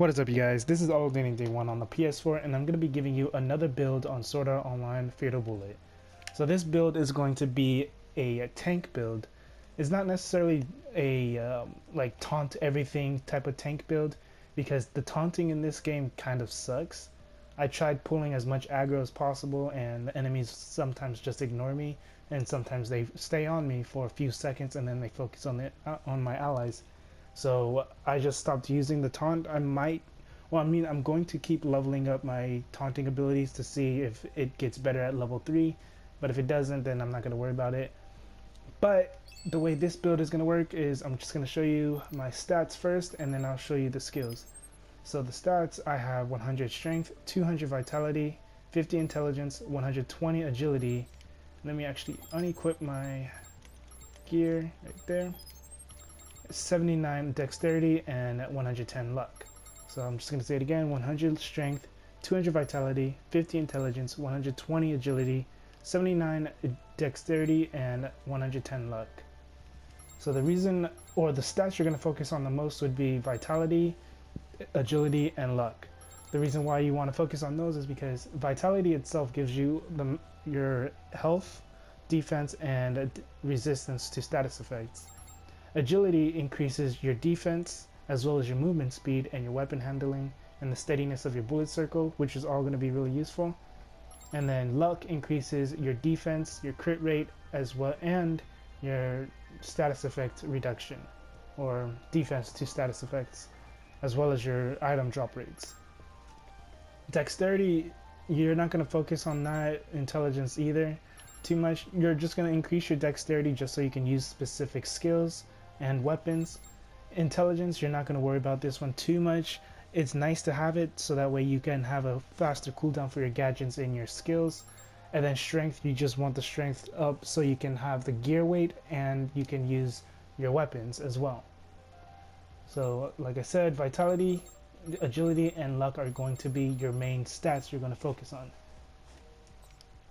What is up, you guys? This is All Day 1 on the PS4, and I'm going to be giving you another build on Sword Art Online Fatal Bullet. So this build is going to be a tank build. It's not necessarily a like taunt everything type of tank build, because the taunting in this game kind of sucks. I tried pulling as much aggro as possible, and the enemies sometimes just ignore me, and sometimes they stay on me for a few seconds and then they focus on my allies. So I just stopped using the taunt. I'm going to keep leveling up my taunting abilities to see if it gets better at level 3. But if it doesn't, then I'm not going to worry about it. But the way this build is going to work is I'm just going to show you my stats first, and then I'll show you the skills. So the stats, I have 100 strength, 200 vitality, 50 intelligence, 120 agility. Let me actually unequip my gear right there. 79 dexterity and 110 luck. So I'm just going to say it again: 100 strength, 200 vitality, 50 intelligence, 120 agility, 79 dexterity, and 110 luck. So the reason, or the stats you're going to focus on the most would be vitality, agility, and luck. The reason why you want to focus on those is because vitality itself gives you your health, defense, and resistance to status effects. Agility increases your defense as well as your movement speed and your weapon handling and the steadiness of your bullet circle, which is all going to be really useful. And then luck increases your defense, your crit rate, as well, and your status effect reduction, or defense to status effects, as well as your item drop rates. Dexterity, you're not going to focus on that. Intelligence either too much. You're just going to increase your dexterity just so you can use specific skills and weapons. Intelligence, you're not going to worry about this one too much. It's nice to have it so that way you can have a faster cooldown for your gadgets and your skills. And then strength, you just want the strength up so you can have the gear weight and you can use your weapons as well. So like I said, vitality, agility, and luck are going to be your main stats you're going to focus on.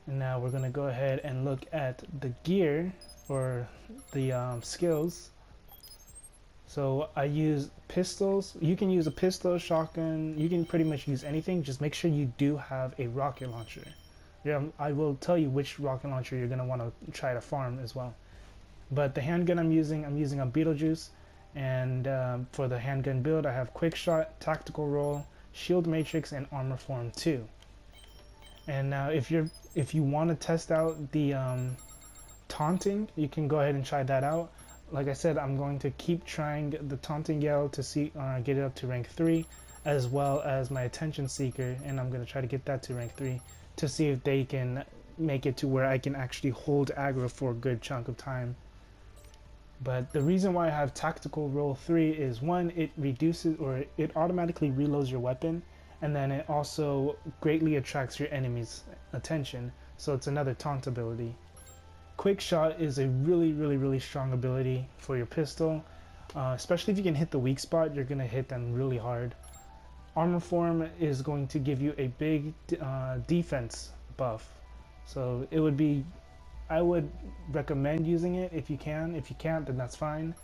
And now we're going to go ahead and look at the gear, or the skills. So I use pistols. You can use a pistol, shotgun, you can pretty much use anything. Just make sure you do have a rocket launcher. Yeah, I will tell you which rocket launcher you're going to want to try to farm as well. But the handgun I'm using a Beetlejuice. And for the handgun build, I have quick shot, tactical roll, shield matrix, and armor form 2. And now if you want to test out the taunting, you can go ahead and try that out. Like I said, I'm going to keep trying the taunting yell to see get it up to rank 3, as well as my attention seeker, and I'm going to try to get that to rank 3 to see if they can make it to where I can actually hold aggro for a good chunk of time. But the reason why I have tactical roll 3 is, one, it reduces, or it automatically reloads your weapon, and then it also greatly attracts your enemy's attention, so it's another taunt ability. Quick shot is a really strong ability for your pistol, especially if you can hit the weak spot. You're going to hit them really hard. Armor form is going to give you a big defense buff, so it would be, I would recommend using it if you can. If you can't, then that's fine.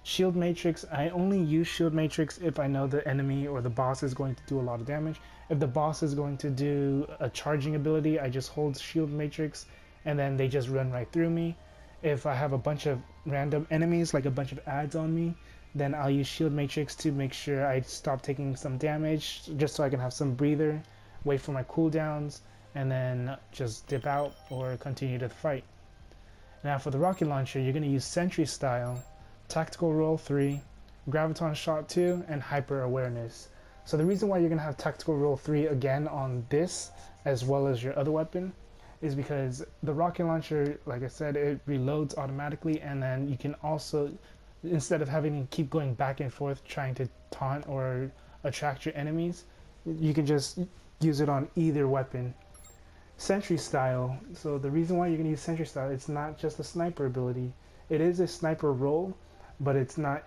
Shield matrix, I only use shield matrix if I know the enemy or the boss is going to do a lot of damage. If the boss is going to do a charging ability, I just hold shield matrix and then they just run right through me. If I have a bunch of random enemies, like a bunch of ads on me, then I'll use shield matrix to make sure I stop taking some damage, just so I can have some breather, wait for my cooldowns, and then just dip out or continue to fight. Now for the rocket launcher, you're going to use sentry style, tactical roll 3, graviton shot 2, and hyper awareness. So the reason why you're going to have tactical roll 3 again on this, as well as your other weapon, is because the rocket launcher, like I said, it reloads automatically, and then you can also, instead of having to keep going back and forth trying to taunt or attract your enemies, you can just use it on either weapon. Sentry style, so the reason why you're going to use sentry style, it's not just a sniper ability. It is a sniper role, but it's not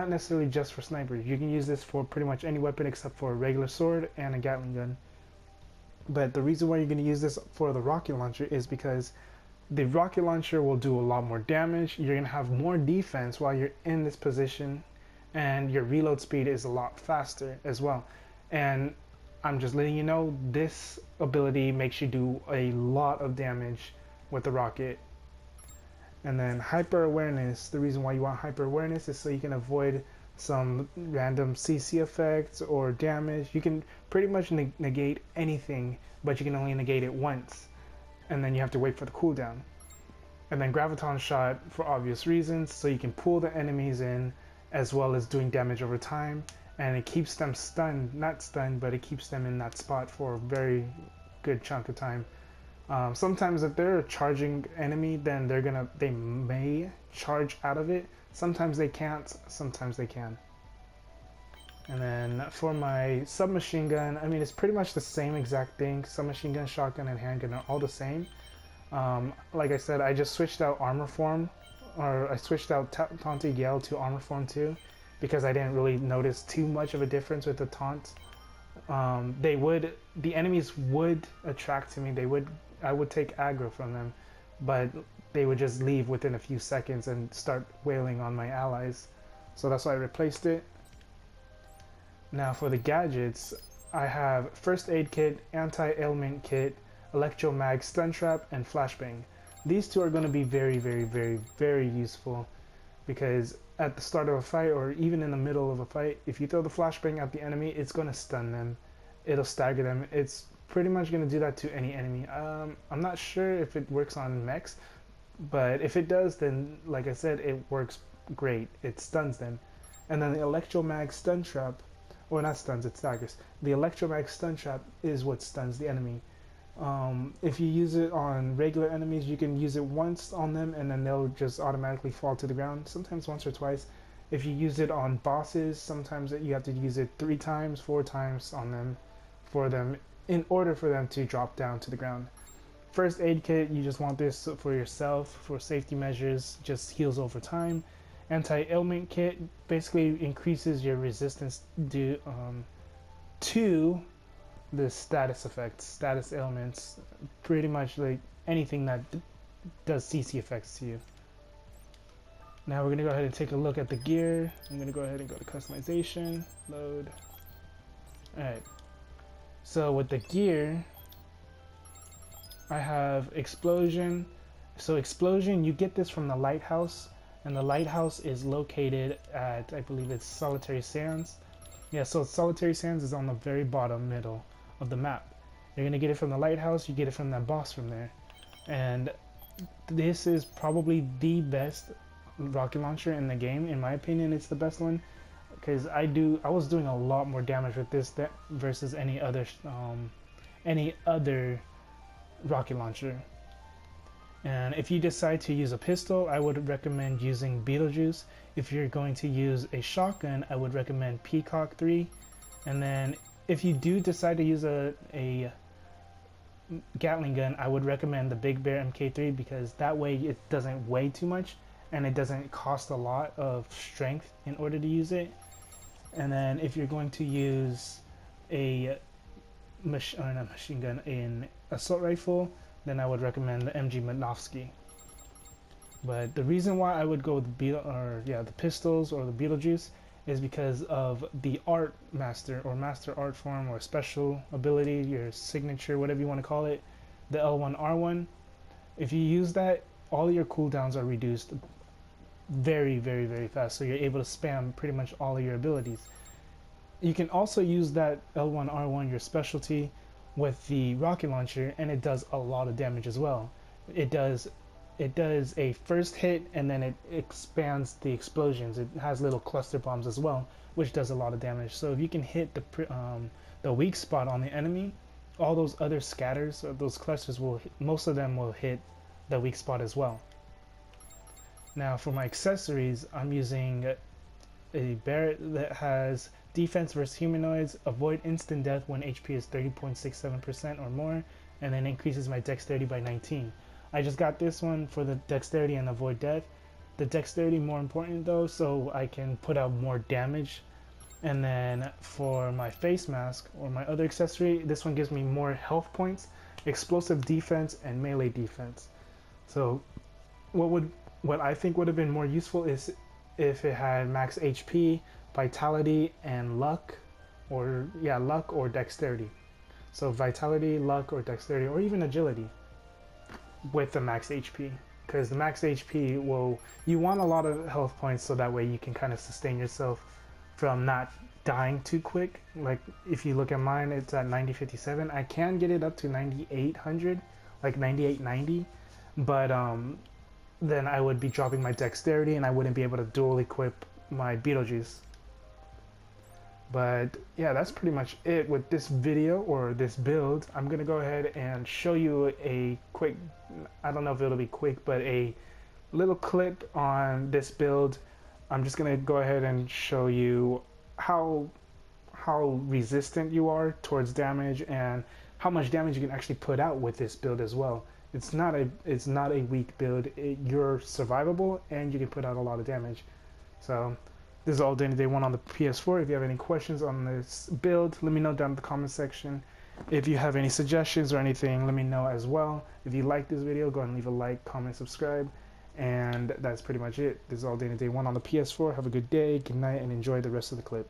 necessarily just for snipers. You can use this for pretty much any weapon except for a regular sword and a Gatling gun. But the reason why you're going to use this for the rocket launcher is because the rocket launcher will do a lot more damage. You're going to have more defense while you're in this position, and your reload speed is a lot faster as well. And I'm just letting you know, this ability makes you do a lot of damage with the rocket. And then hyper awareness, the reason why you want hyper awareness is so you can avoid some random CC effects or damage. You can pretty much negate anything, but you can only negate it once, and then you have to wait for the cooldown. And then graviton shot for obvious reasons, so you can pull the enemies in as well as doing damage over time, and it keeps them stunned, not stunned, but it keeps them in that spot for a very good chunk of time. Sometimes if they're a charging enemy, then they may charge out of it. Sometimes they can't, sometimes they can. And then for my submachine gun, I mean, it's pretty much the same exact thing. Submachine gun, shotgun, and handgun are all the same. Like I said, I just switched out armor form, or I switched out taunting yell to armor form too, because I didn't really notice too much of a difference with the taunt. The enemies would attract to me. I would take aggro from them, but they would just leave within a few seconds and start wailing on my allies. So that's why I replaced it. Now for the gadgets, I have first aid kit, anti-ailment kit, electromag stun trap, and flashbang. These two are going to be very, very, very, very useful, because at the start of a fight or even in the middle of a fight, if you throw the flashbang at the enemy, it's going to stun them. It'll stagger them. It's pretty much going to do that to any enemy. I'm not sure if it works on mechs, but if it does, then like I said, it works great. It stuns them. And then the electromag stun trap, or not stuns, it staggers. The electromag stun trap is what stuns the enemy. If you use it on regular enemies, you can use it once on them and then they'll just automatically fall to the ground, sometimes once or twice. If you use it on bosses, sometimes you have to use it 3 times, 4 times on them in order for them to drop down to the ground. First aid kit, you just want this for yourself, for safety measures, just heals over time. Anti-ailment kit basically increases your resistance to the status effects, status ailments, pretty much like anything that does CC effects to you. Now we're going to go ahead and take a look at the gear. I'm going to go ahead and go to customization, load. Alright, so with the gear, I have explosion. So explosion, you get this from the lighthouse, and the lighthouse is located at, I believe it's Solitary Sands. Yeah, so Solitary Sands is on the very bottom middle of the map. You're going to get it from the lighthouse, you get it from that boss from there. And this is probably the best rocket launcher in the game. In my opinion, it's the best one, because I was doing a lot more damage with this versus any other rocket launcher. And if you decide to use a pistol, I would recommend using Beetlejuice. If you're going to use a shotgun, I would recommend Peacock 3. And then if you do decide to use a Gatling gun, I would recommend the Big Bear MK3, because that way it doesn't weigh too much and it doesn't cost a lot of strength in order to use it. And then if you're going to use a machine gun in assault rifle, then I would recommend the MG Manovsky. But the reason why I would go with the pistols or the Beetlejuice is because of the art master or master art form or special ability, your signature, whatever you want to call it, the L1R1. If you use that, all your cooldowns are reduced very, very, very fast, so you're able to spam pretty much all of your abilities. You can also use that L1R1, your specialty, with the rocket launcher, and it does a lot of damage as well. It does a first hit, and then it expands the explosions. It has little cluster bombs as well, which does a lot of damage. So if you can hit the weak spot on the enemy, all those other scatters or those clusters most of them will hit the weak spot as well. Now for my accessories, I'm using a Barrett that has defense versus humanoids, avoid instant death when HP is 30.67% or more, and then increases my dexterity by 19. I just got this one for the dexterity and avoid death. The dexterity more important though, so I can put out more damage. And then for my face mask or my other accessory, this one gives me more health points, explosive defense, and melee defense. So what I think would have been more useful is if it had max HP vitality and luck, or yeah, luck or dexterity. So vitality, luck, or dexterity, or even agility with the max HP. Because the max HP will, you want a lot of health points so that way you can kind of sustain yourself from not dying too quick. Like if you look at mine, it's at 9057. I can get it up to 9800, like 9890, but then I would be dropping my dexterity and I wouldn't be able to dual equip my Beetlejuice. But yeah, that's pretty much it with this video or this build. I'm gonna go ahead and show you a quick, I don't know if it'll be quick, but a little clip on this build. I'm just gonna go ahead and show you how resistant you are towards damage and how much damage you can actually put out with this build as well. It's not a weak build. You're survivable and you can put out a lot of damage. So this is all day 1 on the PS4. If you have any questions on this build, let me know down in the comment section. If you have any suggestions or anything, let me know as well. If you like this video, go ahead and leave a like, comment, subscribe. And that's pretty much it. This is all day 1 on the PS4. Have a good day, good night, and enjoy the rest of the clip.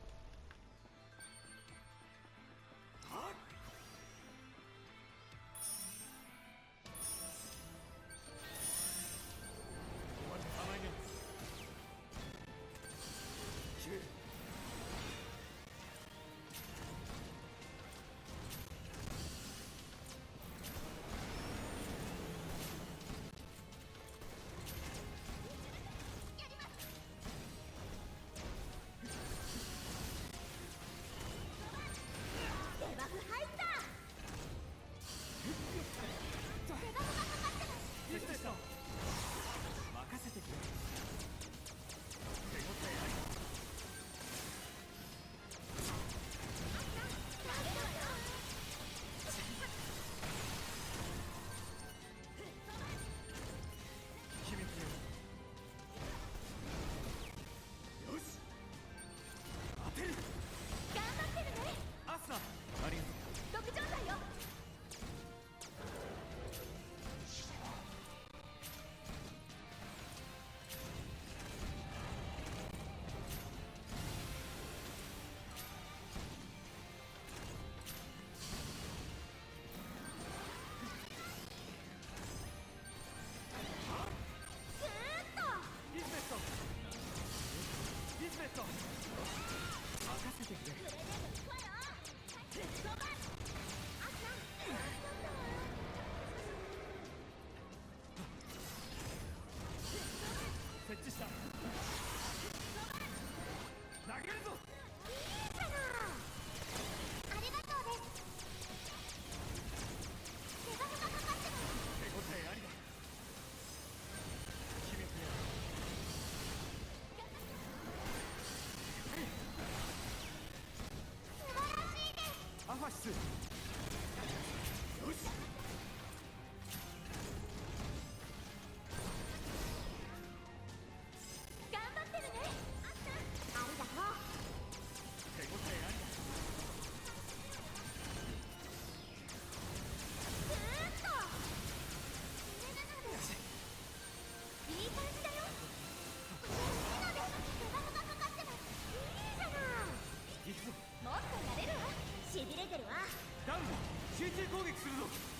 ダウンだ。集中攻撃するぞ。